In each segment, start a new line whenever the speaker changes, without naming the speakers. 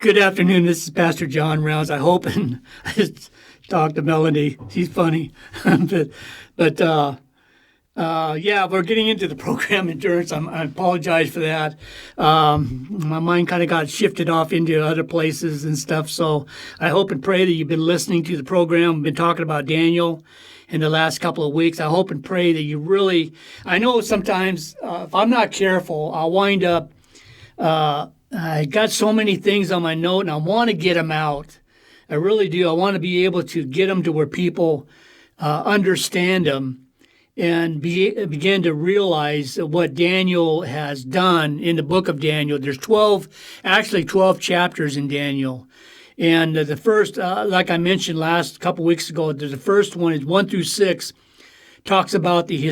Good afternoon. This is Pastor John Rounds. I hope, and I just talked to Melanie. She's funny, yeah, we're getting into the program endurance. I apologize for that. My mind kind of got shifted off into other places and stuff. So I hope and pray that you've been listening to the program. We've been talking about Daniel in the last couple of weeks. I hope and pray that you really. I know sometimes if I'm not careful, I'll wind up. I got so many things on my note, and I want to get them out. I really do. I want to be able to get them to where people understand them and begin to realize what Daniel has done in the book of Daniel. There's 12 chapters in Daniel. And the first, like I mentioned last couple weeks ago, the first one is 1 through 6, talks about the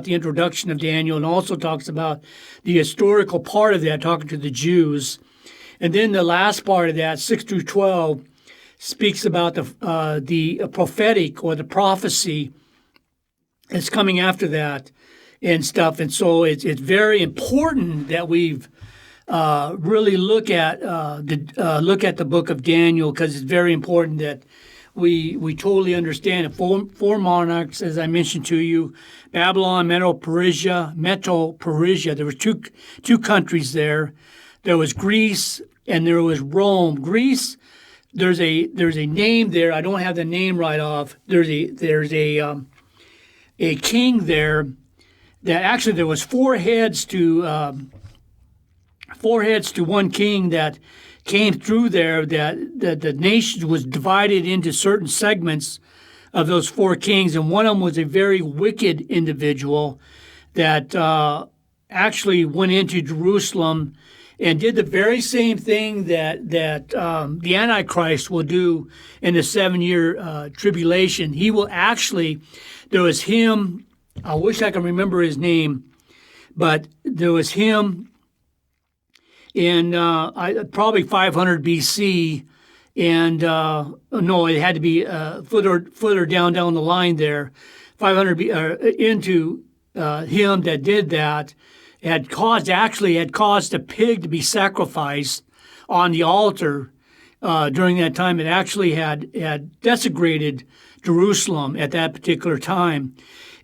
introduction of Daniel, and also talks about the historical part of that, talking to the Jews. And then the last part of that, 6 through 12, speaks about the prophetic or the prophecy that's coming after that and stuff. And so it's very important that we've really look at the book of Daniel, because it's very important that we totally understand it. Four monarchs, as I mentioned to you, Babylon, Medo-Persia. There were two countries there. There was Greece and there was Rome. Greece, there's a name there. I don't have the name right off. There's a king there that actually there was four heads to one king that came through there, that the nation was divided into certain segments of those four kings, and one of them was a very wicked individual that actually went into Jerusalem and did the very same thing that the Antichrist will do in the 7-year tribulation. He will actually, there was him, I wish I can remember his name, but there was him in probably 500 BC, and no, it had to be further down the line there, 500 into him that did that had caused a pig to be sacrificed on the altar during that time. It actually had desecrated Jerusalem at that particular time,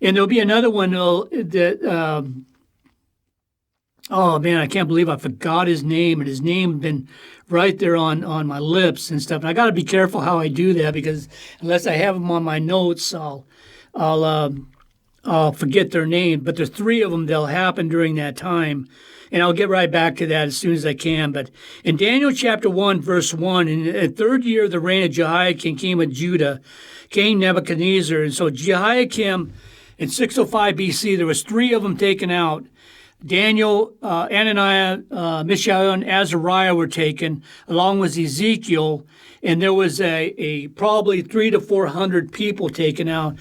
and there'll be another one that. Oh, man, I can't believe I forgot his name, and his name had been right there on my lips and stuff. And I got to be careful how I do that, because unless I have them on my notes, I'll forget their name. But there's three of them that'll happen during that time, and I'll get right back to that as soon as I can. But in Daniel chapter 1, verse 1, in the third year of the reign of Jehoiakim, king of Judah, King Nebuchadnezzar. And so Jehoiakim, in 605 BC, there was three of them taken out. Daniel, Ananiah, Mishael, and Azariah were taken, along with Ezekiel, and there was a probably 300 to 400 people taken out.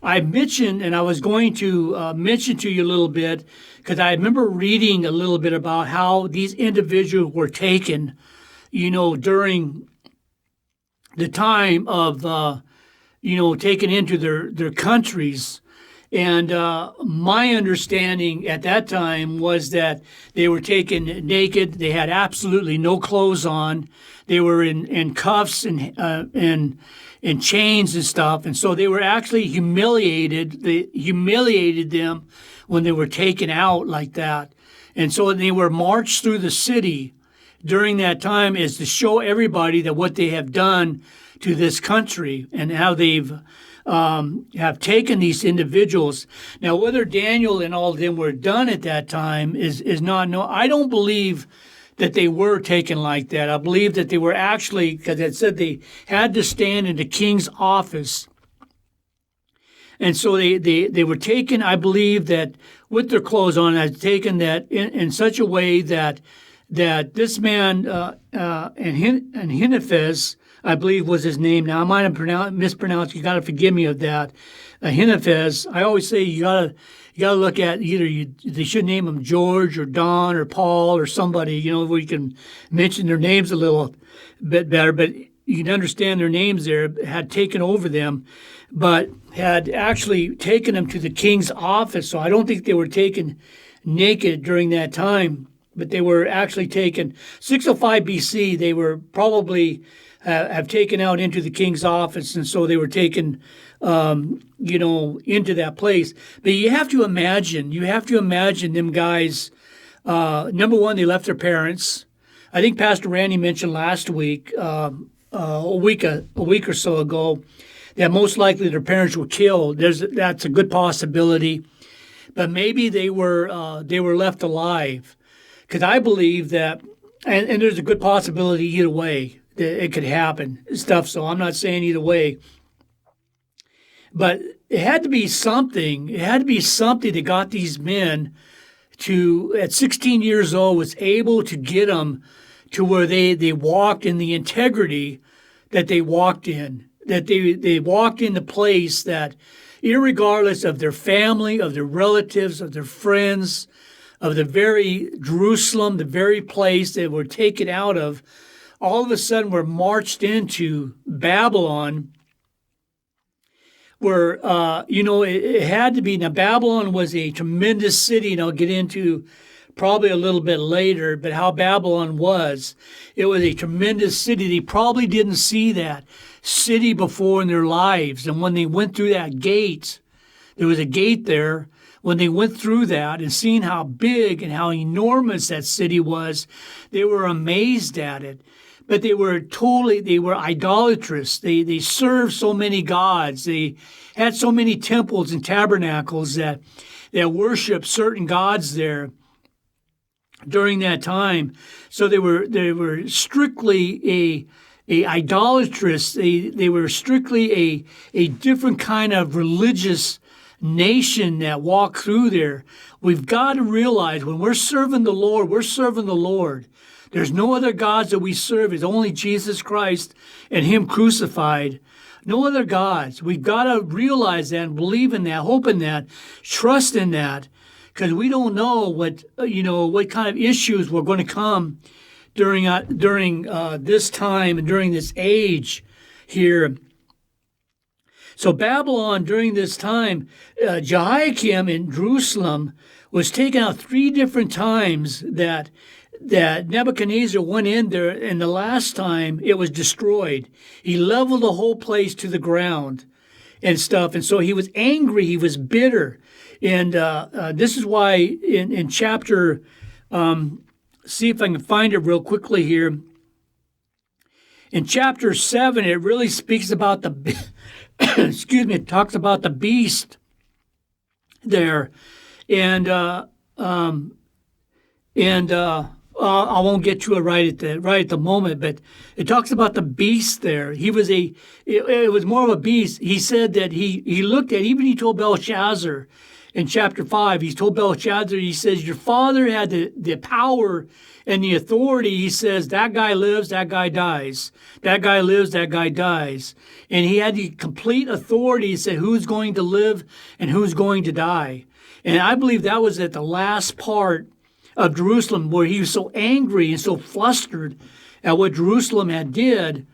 I mentioned, and I was going to mention to you a little bit, because I remember reading a little bit about how these individuals were taken, during the time of, taken into their countries. And my understanding at that time was that they were taken naked. They had absolutely no clothes on. They were in cuffs and chains and stuff. And so they were actually humiliated. They humiliated them when they were taken out like that. And so they were marched through the city during that time, is to show everybody that what they have done to this country and how they've have taken these individuals. Now, whether Daniel and all of them were done at that time is not known. I don't believe that they were taken like that. I believe that they were actually, because it said they had to stand in the king's office. And so they were taken, I believe, that with their clothes on, had taken that in such a way that this man, Ahithophel, I believe was his name. Now, I might have mispronounced. You got to forgive me of that. Ahithophel. I always say you got to look at they should name him George or Don or Paul or somebody, where you can mention their names a little bit better. But you can understand their names there, had taken over them, but had actually taken them to the king's office. So I don't think they were taken naked during that time. but they were actually taken 605 BC. They were probably have taken out into the king's office, and so they were taken, into that place. But you have to imagine them guys. Number one, they left their parents. I think Pastor Randy mentioned last week, a week or so ago, that most likely their parents were killed. That's a good possibility, but maybe they were left alive, because I believe that, and there's a good possibility either way that it could happen stuff. So I'm not saying either way, but it had to be something. It had to be something that got these men to, at 16 years old, was able to get them to where they walked in the integrity that they walked in, that they walked in the place that, irregardless of their family, of their relatives, of their friends, of the very Jerusalem, the very place they were taken out of, all of a sudden were marched into Babylon, where, it had to be. Now, Babylon was a tremendous city, and I'll get into probably a little bit later, but how Babylon was. It was a tremendous city. They probably didn't see that city before in their lives. And when they went through that gate, there was a gate there. When they went through that and seen how big and how enormous that city was, they were amazed at it. But they were idolatrous. They served so many gods. They had so many temples and tabernacles that worshiped certain gods there during that time. So they were strictly a idolatrous. They were strictly a different kind of religious nation that walked through there. We've got to realize when we're serving the Lord, we're serving the Lord. There's no other gods that we serve. It's only Jesus Christ and Him crucified. No other gods. We've got to realize that and believe in that, hope in that, trust in that, because we don't know what kind of issues were going to come during this time and during this age here. So Babylon during this time, Jehoiakim in Jerusalem was taken out 3 different times that Nebuchadnezzar went in there, and the last time it was destroyed. He leveled the whole place to the ground and stuff. And so he was angry. He was bitter. And this is why in chapter, see if I can find it real quickly here. In chapter 7, it really speaks about it talks about the beast there. And I won't get to it right at the moment, but it talks about the beast there. It was more of a beast. He said that he told Belshazzar in chapter 5, he told Belshazzar, he says, your father had the power and the authority. He says, that guy lives, that guy dies. That guy lives, that guy dies. And he had the complete authority to say who's going to live and who's going to die. And I believe that was at the last part of Jerusalem, where he was so angry and so flustered at what Jerusalem had done,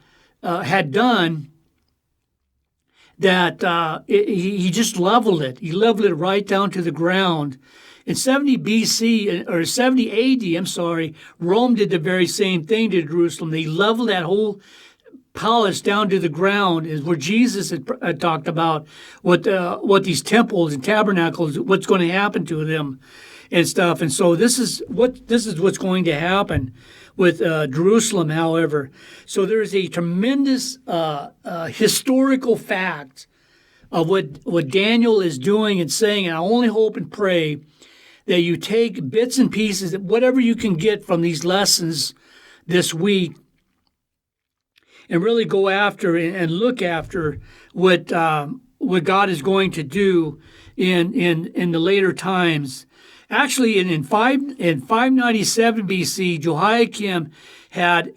that he just leveled it. He leveled it right down to the ground. In 70 BC, or 70 AD, Rome did the very same thing to Jerusalem. They leveled that whole palace down to the ground, is where Jesus had talked about what these temples and tabernacles, what's going to happen to them and stuff. And so this is what's going to happen with Jerusalem, however. So there's a tremendous historical fact of what Daniel is doing and saying, and I only hope and pray that you take bits and pieces, whatever you can get from these lessons this week, and really go after and look after what God is going to do in the later times. Actually, in 597 BC, Jehoiakim had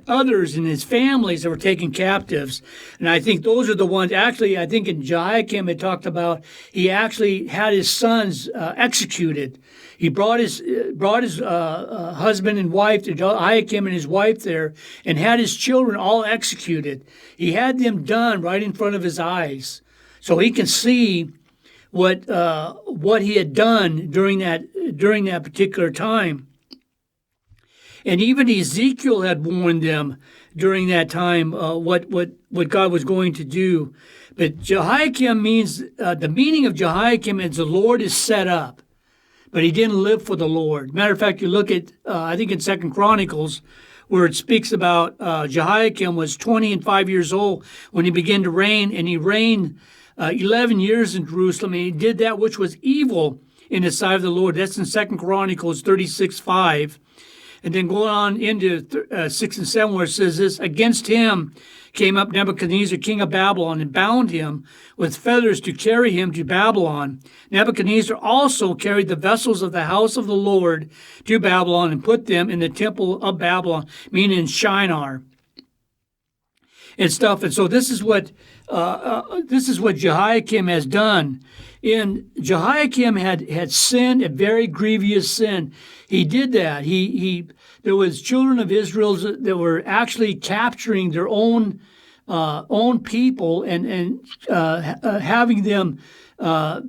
others in his families that were taken captives. And I think those are the ones, actually, I think in Jehoiakim it talked about, he actually had his sons executed. He brought his husband and wife, to Jehoiakim and his wife there, and had his children all executed. He had them done right in front of his eyes. So he can see what he had done during that particular time. And even Ezekiel had warned them during that time what God was going to do. But Jehoiakim means, the meaning of Jehoiakim is the Lord is set up, but he didn't live for the Lord. Matter of fact, you look at, I think in 2 Chronicles, where it speaks about Jehoiakim was 25 years old when he began to reign, and he reigned 11 years in Jerusalem, and he did that which was evil in the sight of the Lord. That's in 2 Chronicles 36:5. And then going on into 6 and 7, where it says this, against him came up Nebuchadnezzar, king of Babylon, and bound him with feathers to carry him to Babylon. Nebuchadnezzar also carried the vessels of the house of the Lord to Babylon and put them in the temple of Babylon, meaning Shinar and stuff. And so this is what Jehoiakim has done. And Jehoiakim had sinned a very grievous sin. He did that. There was children of Israel that were actually capturing their own people and having them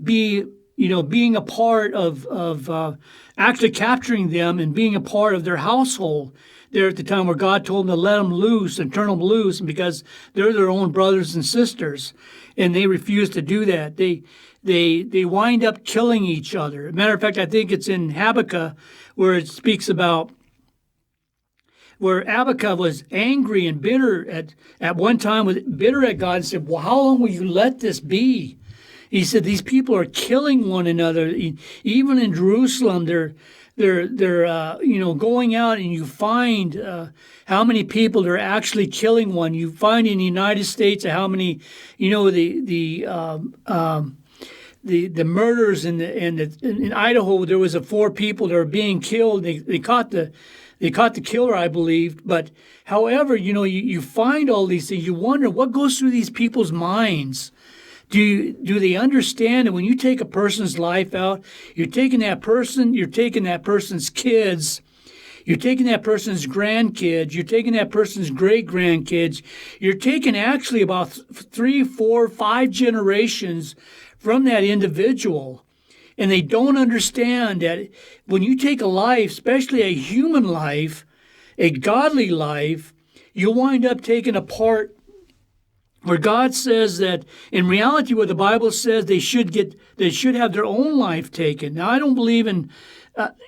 being a part of actually capturing them and being a part of their household there at the time, where God told them to let them loose and turn them loose, because they're their own brothers and sisters, and they refused to do that. They wind up killing each other. Matter of fact, I think it's in Habakkuk where it speaks about where Habakkuk was angry and bitter at one time, was bitter at God, and said, well, how long will you let this be? He said, these people are killing one another. Even in Jerusalem, they're going out, and you find how many people are actually killing one. You find in the United States how many, the murders in Idaho. There was 4 people that were being killed. They caught the killer, I believe. But however, you find all these things. You wonder what goes through these people's minds. Do they understand that when you take a person's life out, you're taking that person's kids, you're taking that person's grandkids, you're taking that person's great-grandkids, you're taking actually about 3, 4, 5 generations from that individual. And they don't understand that when you take a life, especially a human life, a godly life, you wind up taking a part where God says that in reality, where the Bible says they should have their own life taken. Now, I don't believe in,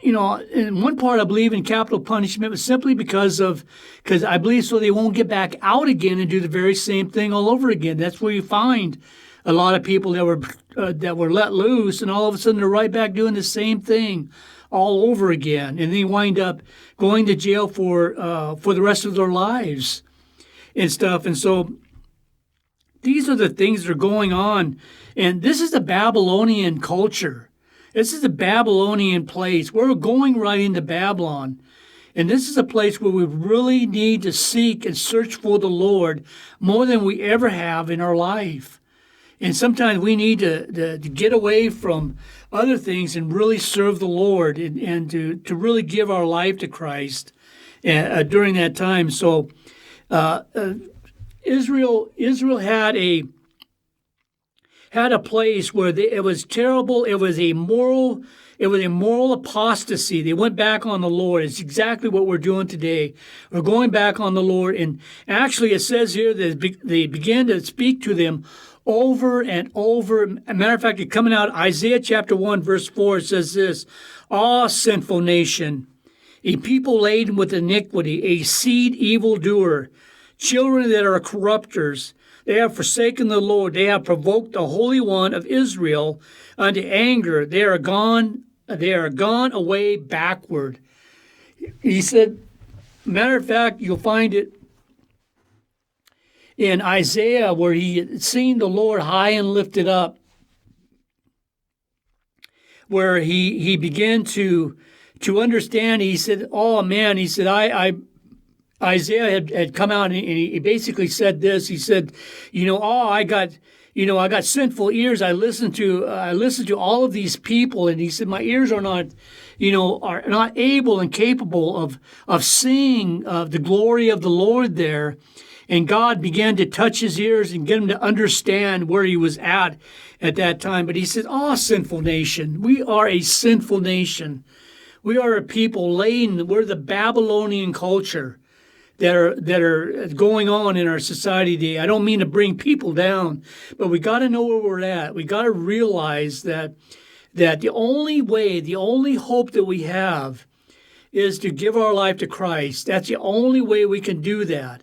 in one part I believe in capital punishment, but simply because I believe so they won't get back out again and do the very same thing all over again. That's where you find a lot of people that were let loose, and all of a sudden they're right back doing the same thing all over again, and they wind up going to jail for the rest of their lives and stuff. And so these are the things that are going on. And this is the Babylonian culture. This is the Babylonian place. We're going right into Babylon. And this is a place where we really need to seek and search for the Lord more than we ever have in our life. And sometimes we need to get away from other things and really serve the Lord and to really give our life to Christ during that time. So Israel had a place where it was terrible. It was a moral apostasy. They went back on the Lord. It's exactly what we're doing today. We're going back on the Lord. And actually, it says here that they began to speak to them over and over. As a matter of fact, it's coming out Isaiah chapter 1, verse 4. It says this: "Ah, sinful nation, a people laden with iniquity, a seed evildoer, children that are corrupters. They have forsaken the Lord. They have provoked the Holy One of Israel unto anger. They are gone away backward." He said, matter of fact, you'll find it in Isaiah, where he had seen the Lord high and lifted up, where he began to understand. He said, oh man, he said, Isaiah had come out and he basically said this. He said, I got sinful ears. I listened to all of these people, and he said my ears are not able and capable of seeing the glory of the Lord there. And God began to touch his ears and get him to understand where he was at that time. But he said, "Oh, sinful nation, we are a sinful nation. We are a people laden. We're the Babylonian culture that are going on in our society today. I don't mean to bring people down, but we got to know where we're at. We got to realize that the only way, the only hope that we have is to give our life to Christ. That's the only way we can do that.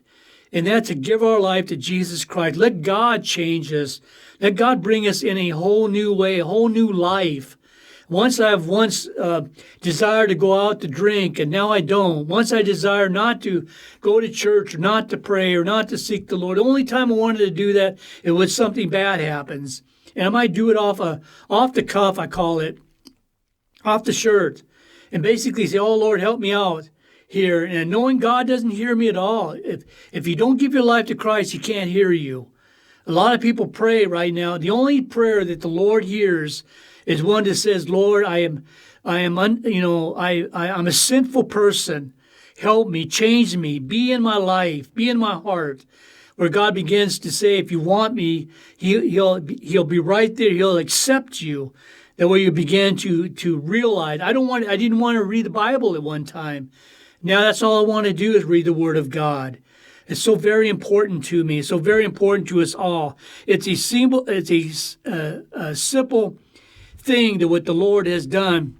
And that's to give our life to Jesus Christ. Let God change us. Let God bring us in a whole new way, a whole new life. Once desired to go out to drink, and now I don't. Once I desire not to go to church, or not to pray, or not to seek the Lord. The only time I wanted to do that is when something bad happens. And I might do it off the cuff, I call it, off the shirt. And basically say, oh, Lord, help me out here. And knowing God doesn't hear me at all. If you don't give your life to Christ, He can't hear you. A lot of people pray right now. The only prayer that the Lord hears is one that says, Lord, I'm a sinful person. Help me, change me, be in my life, be in my heart. Where God begins to say, if you want me, He'll be right there. He'll accept you. That way you begin to realize, I didn't want to read the Bible at one time. Now that's all I want to do is read the Word of God. It's so very important to me. It's so very important to us all. It's a simple thing that what the Lord has done.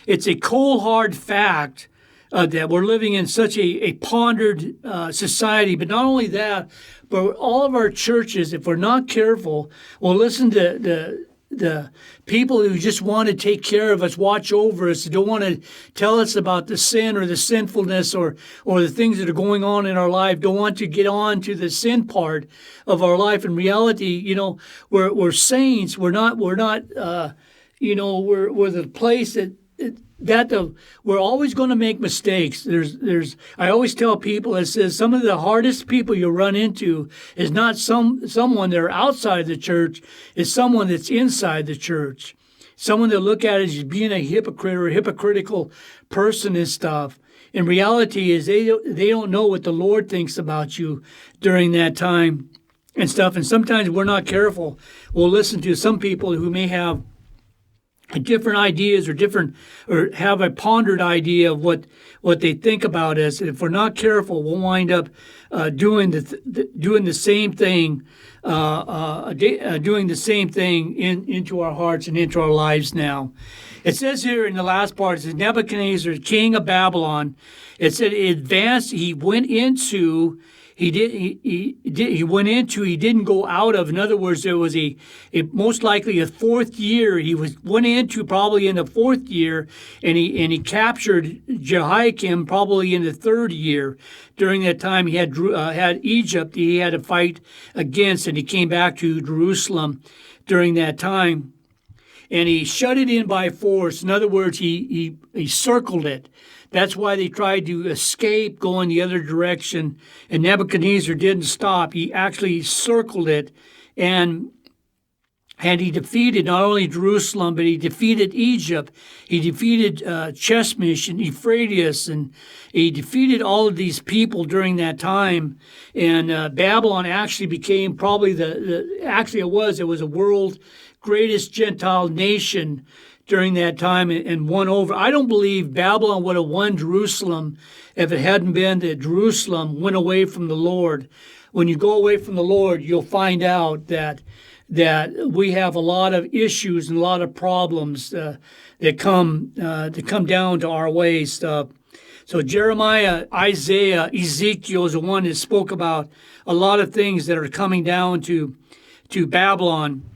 It's a cold, hard fact that we're living in such a pondered society. But not only that, but all of our churches, if we're not careful, will listen to the people who just want to take care of us, watch over us, don't want to tell us about the sin or the sinfulness or the things that are going on in our life, don't want to get on to the sin part of our life. In reality, we're saints. We're the place we're always going to make mistakes. I always tell people, it says some of the hardest people you'll run into is not someone that are outside the church, is someone that's inside the church. Someone that look at it as being a hypocrite or a hypocritical person and stuff. In reality is they don't know what the Lord thinks about you during that time and stuff. And sometimes we're not careful. We'll listen to some people who may have different ideas or have a pondered idea of what they think about us. And if we're not careful, we'll wind up doing the same thing, into our hearts and into our lives now. It says here in the last part, it says Nebuchadnezzar, king of Babylon. It said he advanced. He went into. He didn't go out of. In other words, there was a most likely a fourth year. He went into probably in the fourth year, and he captured Jehoiakim probably in the third year. During that time, he had Egypt he had to fight against, and he came back to Jerusalem during that time, and he shut it in by force. In other words, he circled it. That's why they tried to escape, go in the other direction, and Nebuchadnezzar didn't stop. He actually circled it, and he defeated not only Jerusalem, but he defeated Egypt. He defeated Cheshmish and Euphrates, and he defeated all of these people during that time. And Babylon actually became probably it was a world greatest Gentile nation during that time and won over. I don't believe Babylon would have won Jerusalem if it hadn't been that Jerusalem went away from the Lord. When you go away from the Lord, you'll find out that we have a lot of issues and a lot of problems that come down to our ways. So Jeremiah, Isaiah, Ezekiel is the one that spoke about a lot of things that are coming down to Babylon.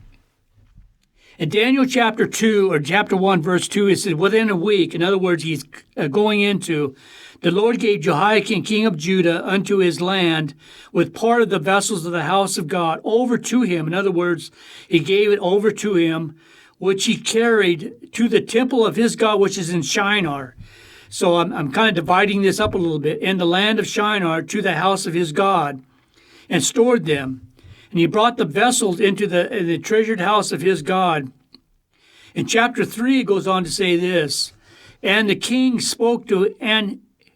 In Daniel chapter 2, or chapter 1, verse 2, it says, within a week, in other words, he's going into, the Lord gave Jehoiakim, king of Judah, unto his land, with part of the vessels of the house of God, over to him. In other words, he gave it over to him, which he carried to the temple of his God, which is in Shinar. So I'm kind of dividing this up a little bit. In the land of Shinar, to the house of his God, and stored them. And he brought the vessels into the treasured house of his God. In chapter 3, it goes on to say this, and the king spoke to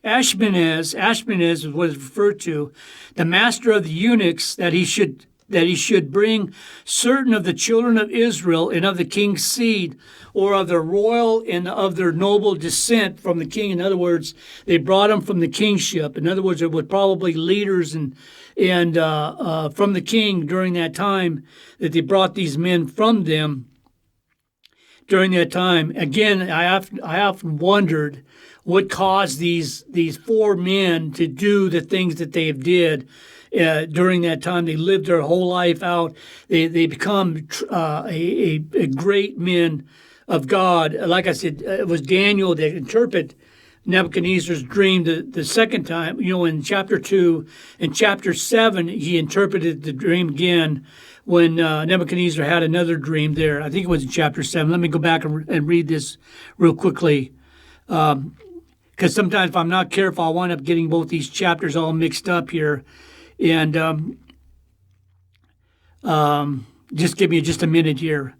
Ashpenaz is what is referred to, the master of the eunuchs, that he should that he should bring certain of the children of Israel and of the king's seed, or of their royal and of their noble descent from the king. In other words, they brought them from the kingship. In other words, it was probably leaders and from the king during that time that they brought these men from them during that time. Again, I often wondered what caused these four men to do the things that they did during that time. They lived their whole life out. They become a great men of God. Like I said, it was Daniel that interpreted Nebuchadnezzar's dream the second time. In chapter 2 and chapter 7, he interpreted the dream again when Nebuchadnezzar had another dream there. I think it was in chapter 7. Let me go back and read this real quickly. Because sometimes if I'm not careful, I'll wind up getting both these chapters all mixed up here. And just give me just a minute here.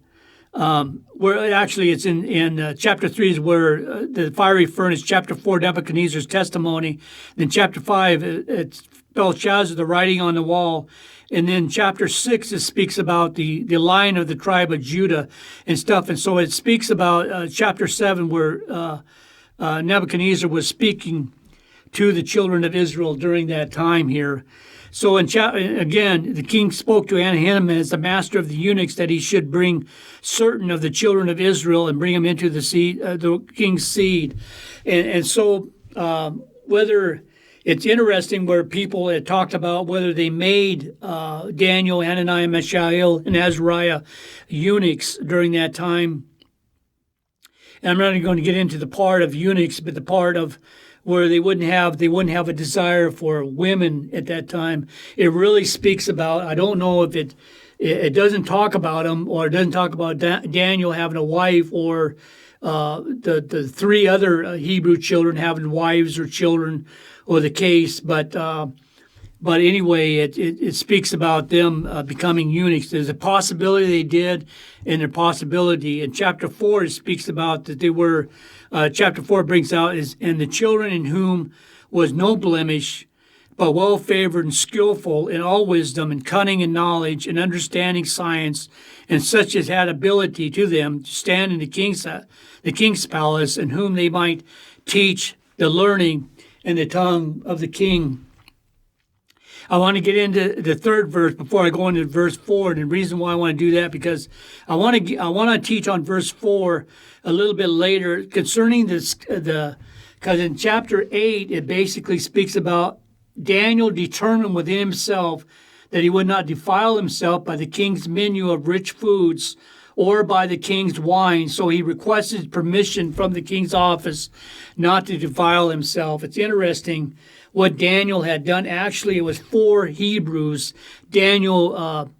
Where actually it's in chapter 3 is where the fiery furnace. Chapter 4, Nebuchadnezzar's testimony. Then chapter 5, it's Belshazzar, the writing on the wall. And then chapter 6, it speaks about the Lion of the tribe of Judah and stuff. And so it speaks about chapter 7 where Nebuchadnezzar was speaking to the children of Israel during that time here. So again, the king spoke to Anaheim, the master of the eunuchs, that he should bring certain of the children of Israel and bring them into the king's seed. And so whether it's interesting where people had talked about whether they made Daniel, Hananiah, Mishael, and Azariah eunuchs during that time. And I'm not even going to get into the part of eunuchs, but the part of where they wouldn't have a desire for women at that time. It really speaks about, I don't know if it doesn't talk about them, or it doesn't talk about Daniel having a wife, or the three other Hebrew children having wives or children, or the case. But anyway, it speaks about them becoming eunuchs. There's a possibility they did, and a possibility. In chapter 4, it speaks about that they were. Chapter 4 brings out and the children in whom was no blemish, but well favored and skillful in all wisdom and cunning and knowledge and understanding science, and such as had ability to them to stand in the king's palace, and whom they might teach the learning and the tongue of the king. I want to get into the third verse before I go into verse 4, and the reason why I want to do that, because I want to teach on verse 4 a little bit later concerning this. Because in chapter 8 it basically speaks about Daniel determined within himself that he would not defile himself by the king's menu of rich foods or by the king's wine. So he requested permission from the king's office not to defile himself. It's interesting what Daniel had done. Actually, it was 4 Hebrews. Daniel,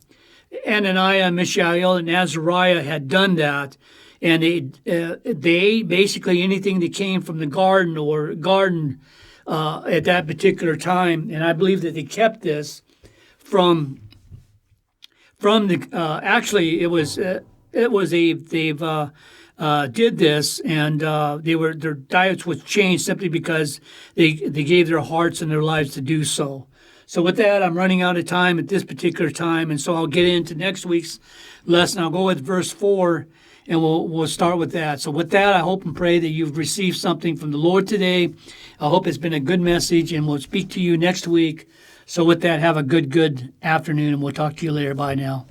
Ananiah, Mishael, and Azariah had done that. And they ate basically anything that came from the garden at that particular time. And I believe that they kept this from the, actually, they've did this, and their diets was changed simply because they gave their hearts and their lives to do so. So with that, I'm running out of time at this particular time, and so I'll get into next week's lesson. I'll go with verse 4, and we'll start with that. So with that, I hope and pray that you've received something from the Lord today. I hope it's been a good message, and we'll speak to you next week. So with that, have a good afternoon, and we'll talk to you later. Bye now.